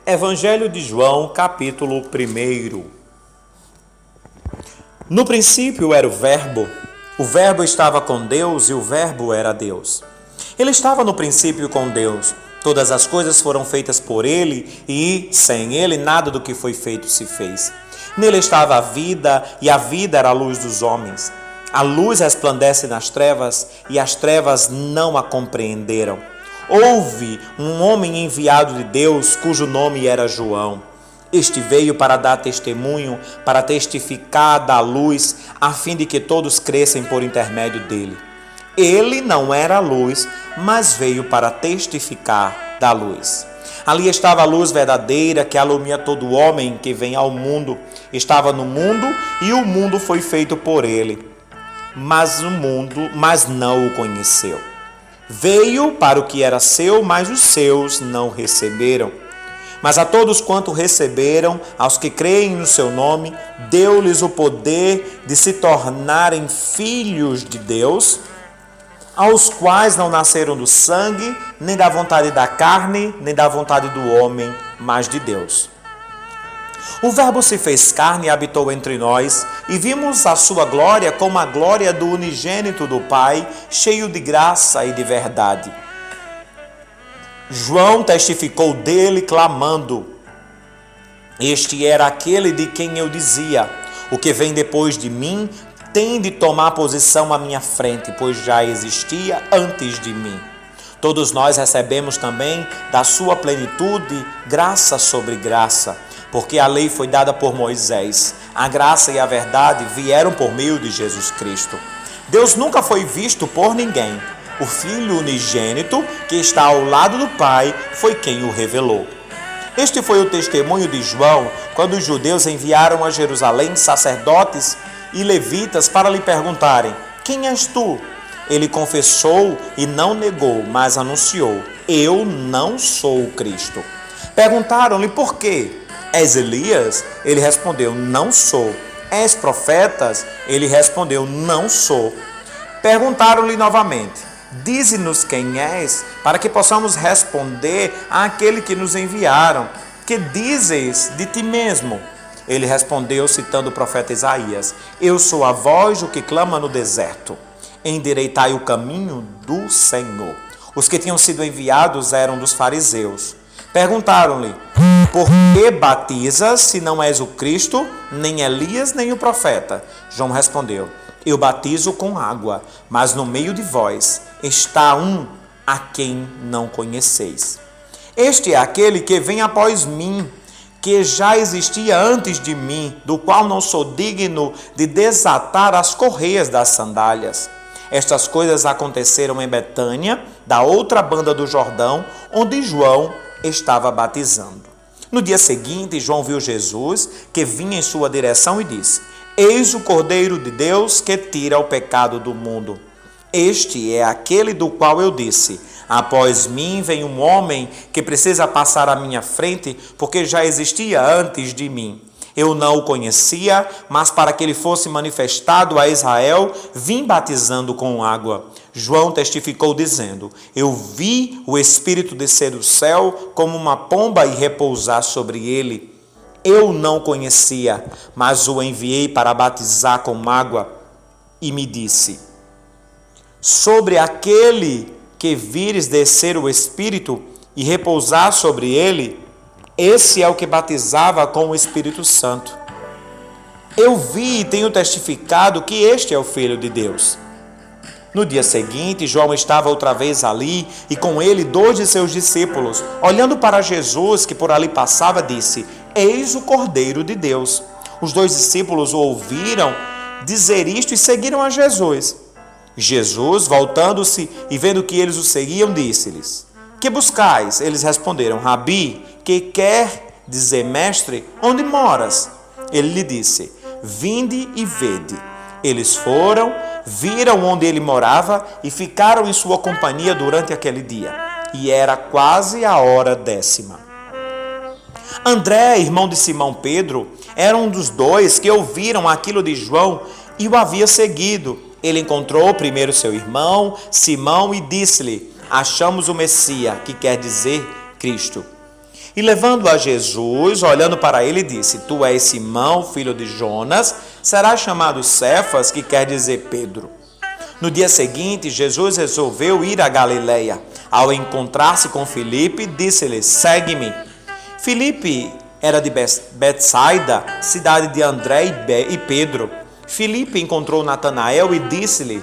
Evangelho de João, capítulo 1. No princípio era o Verbo estava com Deus e o Verbo era Deus. Ele estava no princípio com Deus. Todas as coisas foram feitas por ele e, sem ele, nada do que foi feito se fez. Nele estava a vida e a vida era a luz dos homens. A luz resplandece nas trevas e as trevas não a compreenderam. Houve um homem enviado de Deus cujo nome era João. Este veio para dar testemunho, para testificar da luz, a fim de que todos crescem por intermédio dele. Ele não era a luz, mas veio para testificar da luz. Ali estava a luz verdadeira que alumia todo homem que vem ao mundo. Estava no mundo e o mundo foi feito por ele, mas não o conheceu. Veio para o que era seu, mas os seus não receberam. Mas a todos quanto receberam, aos que creem no seu nome, deu-lhes o poder de se tornarem filhos de Deus, aos quais não nasceram do sangue, nem da vontade da carne, nem da vontade do homem, mas de Deus. O Verbo se fez carne e habitou entre nós, e vimos a sua glória como a glória do unigênito do Pai, cheio de graça e de verdade. João testificou dele, clamando: Este era aquele de quem eu dizia: O que vem depois de mim tem de tomar posição à minha frente, pois já existia antes de mim. Todos nós recebemos também da sua plenitude graça sobre graça, porque a lei foi dada por Moisés. A graça e a verdade vieram por meio de Jesus Cristo. Deus nunca foi visto por ninguém. O Filho unigênito, que está ao lado do Pai, foi quem o revelou. Este foi o testemunho de João, quando os judeus enviaram a Jerusalém sacerdotes e levitas para lhe perguntarem: Quem és tu? Ele confessou e não negou, mas anunciou: Eu não sou o Cristo. Perguntaram-lhe por quê? És Elias? Ele respondeu: Não sou. És profetas? Ele respondeu: Não sou. Perguntaram-lhe novamente: Dize-nos quem és, para que possamos responder àquele que nos enviaram. Que dizes de ti mesmo? Ele respondeu, citando o profeta Isaías: Eu sou a voz do que clama no deserto. Endireitai o caminho do Senhor. Os que tinham sido enviados eram dos fariseus. Perguntaram-lhe: Por que batizas, se não és o Cristo, nem Elias, nem o profeta? João respondeu: Eu batizo com água, mas no meio de vós está um a quem não conheceis. Este é aquele que vem após mim, que já existia antes de mim, do qual não sou digno de desatar as correias das sandálias. Estas coisas aconteceram em Betânia, da outra banda do Jordão, onde João estava batizando. No dia seguinte, João viu Jesus, que vinha em sua direção, e disse: Eis o Cordeiro de Deus que tira o pecado do mundo. Este é aquele do qual eu disse: Após mim vem um homem que precisa passar à minha frente, porque já existia antes de mim. Eu não o conhecia, mas para que ele fosse manifestado a Israel, vim batizando com água. João testificou dizendo: Eu vi o Espírito descer do céu como uma pomba e repousar sobre ele. Eu não conhecia, mas o enviei para batizar com água, e me disse: Sobre aquele que vires descer o Espírito e repousar sobre ele, esse é o que batizava com o Espírito Santo. Eu vi e tenho testificado que este é o Filho de Deus. No dia seguinte, João estava outra vez ali, e com ele 2 de seus discípulos. Olhando para Jesus, que por ali passava, disse: Eis o Cordeiro de Deus. Os 2 discípulos o ouviram dizer isto e seguiram a Jesus. Jesus, voltando-se e vendo que eles o seguiam, disse-lhes: Que buscais? Eles responderam: Rabi, que quer dizer mestre, onde moras? Ele lhe disse: Vinde e vede. Eles foram, viram onde ele morava e ficaram em sua companhia durante aquele dia. E era quase a hora 10ª. André, irmão de Simão Pedro, era um dos 2 que ouviram aquilo de João e o havia seguido. Ele encontrou primeiro seu irmão, Simão, e disse-lhe: Achamos o Messias, que quer dizer Cristo. E levando a Jesus, olhando para ele, disse: Tu és Simão, filho de Jonas, serás chamado Cefas, que quer dizer Pedro. No dia seguinte, Jesus resolveu ir a Galileia. Ao encontrar-se com Filipe, disse-lhe: Segue-me. Filipe era de Betsaida, cidade de André e Pedro. Filipe encontrou Natanael e disse-lhe: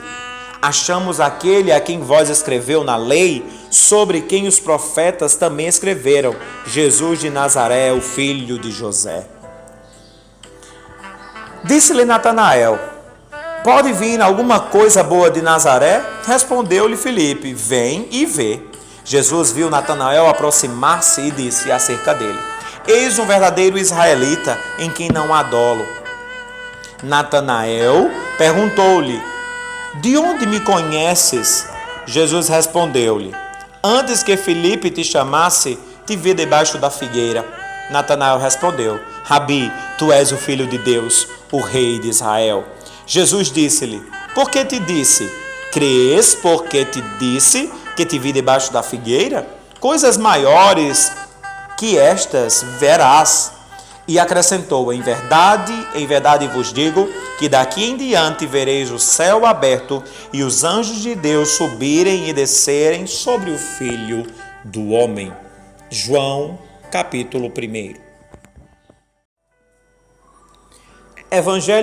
Achamos aquele a quem vós escreveu na lei, sobre quem os profetas também escreveram, Jesus de Nazaré, o filho de José. Disse-lhe Natanael: Pode vir alguma coisa boa de Nazaré? Respondeu-lhe Filipe: Vem e vê. Jesus viu Natanael aproximar-se e disse acerca dele: Eis um verdadeiro israelita, em quem não há dolo. Natanael perguntou-lhe: De onde me conheces? Jesus respondeu-lhe: Antes que Filipe te chamasse, te vi debaixo da figueira. Natanael respondeu: Rabi, tu és o filho de Deus, o rei de Israel. Jesus disse-lhe: Por que te disse? Crês porque te disse que te vi debaixo da figueira? Coisas maiores que estas verás. E acrescentou: em verdade vos digo, que daqui em diante vereis o céu aberto e os anjos de Deus subirem e descerem sobre o Filho do Homem. João, capítulo 1. Evangelho